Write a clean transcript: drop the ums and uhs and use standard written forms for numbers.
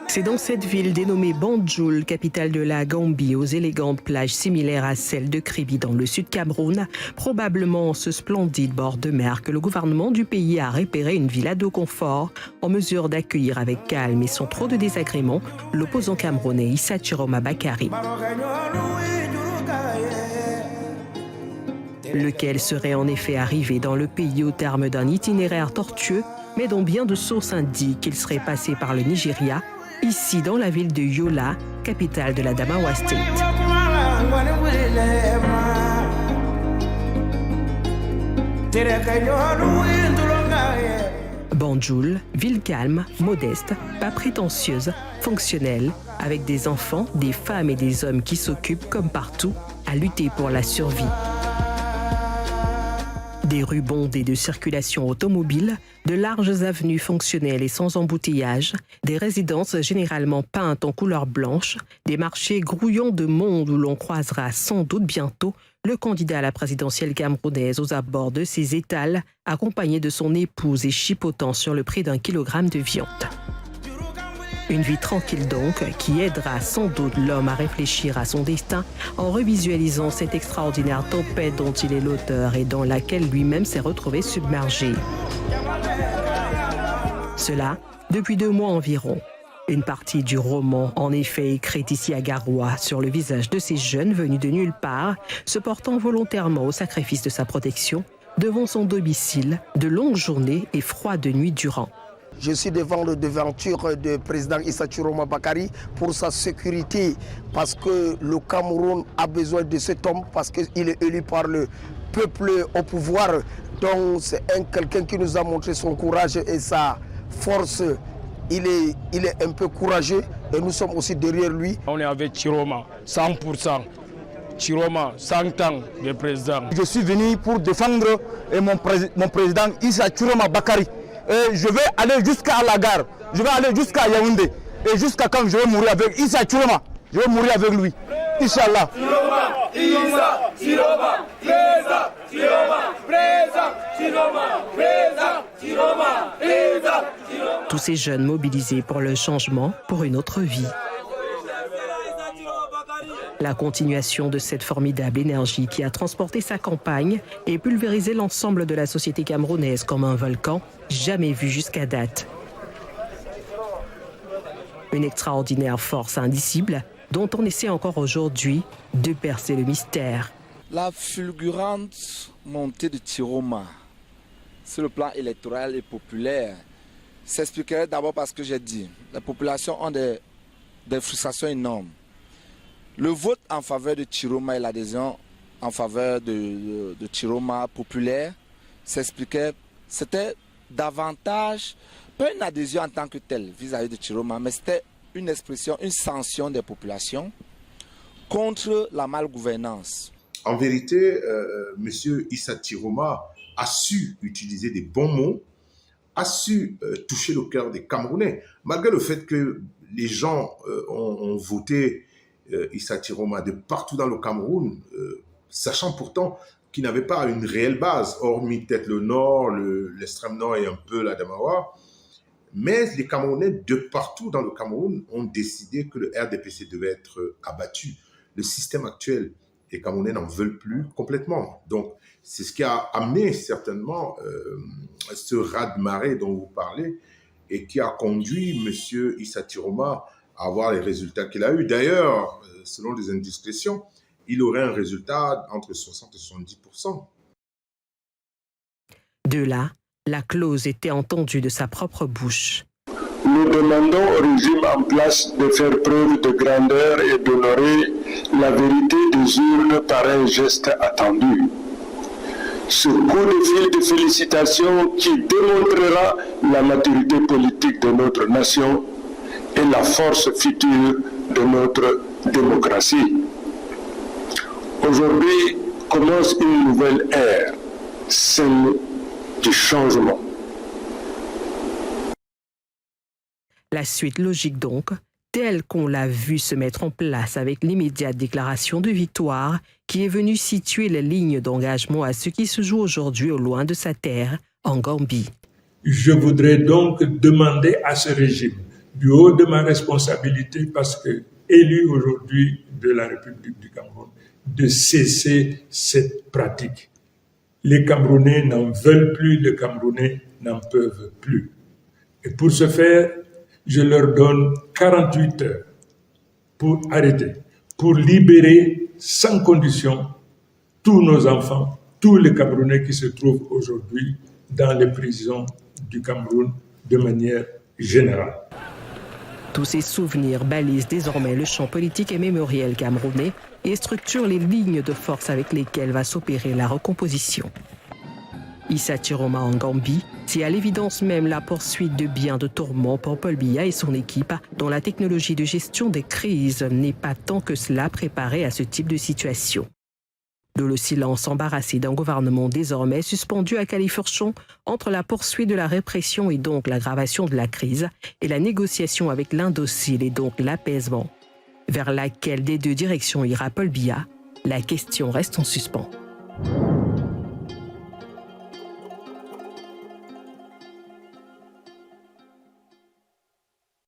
C'est dans cette ville dénommée Banjul, capitale de la Gambie, aux élégantes plages similaires à celles de Kribi dans le sud Cameroun, probablement ce splendide bord de mer, que le gouvernement du pays a repéré une villa de confort en mesure d'accueillir avec calme et sans trop de désagréments l'opposant camerounais Issa Chiroma Bakary, lequel serait en effet arrivé dans le pays au terme d'un itinéraire tortueux, mais dont bien de sources indiquent qu'il serait passé par le Nigeria, ici dans la ville de Yola, capitale de la Adamawa State. Banjul, ville calme, modeste, pas prétentieuse, fonctionnelle, avec des enfants, des femmes et des hommes qui s'occupent, comme partout, à lutter pour la survie. Des rues bondées de circulation automobile, de larges avenues fonctionnelles et sans embouteillage, des résidences généralement peintes en couleur blanche, des marchés grouillants de monde où l'on croisera sans doute bientôt le candidat à la présidentielle camerounaise aux abords de ses étals, accompagné de son épouse et chipotant sur le prix d'un kilogramme de viande. Une vie tranquille donc, qui aidera sans doute l'homme à réfléchir à son destin en revisualisant cette extraordinaire tempête dont il est l'auteur et dans laquelle lui-même s'est retrouvé submergé. Cela depuis 2 mois environ. Une partie du roman, en effet, écrite ici à Garoua, sur le visage de ces jeunes venus de nulle part, se portant volontairement au sacrifice de sa protection, devant son domicile, de longues journées et froides nuits durant. Je suis devant le devanture du président Issa Chiroma Bakary pour sa sécurité, parce que le Cameroun a besoin de cet homme, parce qu'il est élu par le peuple au pouvoir. Donc c'est quelqu'un qui nous a montré son courage et sa force. Il est un peu courageux et nous sommes aussi derrière lui. On est avec Chiroma, 100%. Chiroma, 100 ans de président. Je suis venu pour défendre mon président Issa Chiroma Bakary. Et je vais aller jusqu'à la gare, je vais aller jusqu'à Yaoundé. Et jusqu'à quand je vais mourir avec Issa Chiroma, je vais mourir avec lui. Inch'Allah. Chiroma, Issa, Chiroma, Présa, Chiroma, Présa, Chiroma, Présa, Chiroma, Présa, Chiroma. Tous ces jeunes mobilisés pour le changement, pour une autre vie. La continuation de cette formidable énergie qui a transporté sa campagne et pulvérisé l'ensemble de la société camerounaise comme un volcan jamais vu jusqu'à date. Une extraordinaire force indicible dont on essaie encore aujourd'hui de percer le mystère. La fulgurante montée de Chiroma sur le plan électoral et populaire s'expliquerait d'abord par ce que j'ai dit. Les populations ont des frustrations énormes. Le vote en faveur de Chiroma et l'adhésion en faveur de Chiroma populaire s'expliquait, c'était davantage, pas une adhésion en tant que telle vis-à-vis de Chiroma, mais c'était une expression, une sanction des populations contre la malgouvernance. En vérité, M. Issa Chiroma a su utiliser des bons mots, a su toucher le cœur des Camerounais, malgré le fait que les gens ont voté Issa Chiroma de partout dans le Cameroun, sachant pourtant qu'il n'avait pas une réelle base, hormis peut-être le nord, l'extrême nord et un peu l'Adamawa. Mais les Camerounais de partout dans le Cameroun ont décidé que le RDPC devait être abattu. Le système actuel, les Camerounais n'en veulent plus complètement. Donc, c'est ce qui a amené certainement ce raz-de-marée dont vous parlez et qui a conduit M. Issa Chiroma à avoir les résultats qu'il a eus. D'ailleurs, selon les indiscrétions, il aurait un résultat entre 60 et 70%. De là, la clause était entendue de sa propre bouche. Nous demandons au régime en place de faire preuve de grandeur et d'honorer la vérité des urnes par un geste attendu. Ce coup de fil de félicitations qui démontrera la maturité politique de notre nation et la force future de notre démocratie. Aujourd'hui commence une nouvelle ère, celle du changement. La suite logique donc, telle qu'on l'a vu se mettre en place avec l'immédiate déclaration de victoire qui est venue situer les lignes d'engagement à ce qui se joue aujourd'hui au loin de sa terre, en Gambie. Je voudrais donc demander à ce régime, du haut de ma responsabilité, parce que élu aujourd'hui de la République du Cameroun, de cesser cette pratique. Les Camerounais n'en veulent plus, les Camerounais n'en peuvent plus. Et pour ce faire, je leur donne 48 heures pour arrêter, pour libérer sans condition tous nos enfants, tous les Camerounais qui se trouvent aujourd'hui dans les prisons du Cameroun de manière générale. Tous ces souvenirs balisent désormais le champ politique et mémoriel camerounais et structurent les lignes de force avec lesquelles va s'opérer la recomposition. Issa Chiroma en Gambie, c'est à l'évidence même la poursuite de bien de tourments pour Paul Biya et son équipe, dont la technologie de gestion des crises n'est pas tant que cela préparée à ce type de situation. D'où le silence embarrassé d'un gouvernement désormais suspendu à califourchon entre la poursuite de la répression et donc l'aggravation de la crise et la négociation avec l'indocile et donc l'apaisement. Vers laquelle des deux directions ira Paul Biya, la question reste en suspens.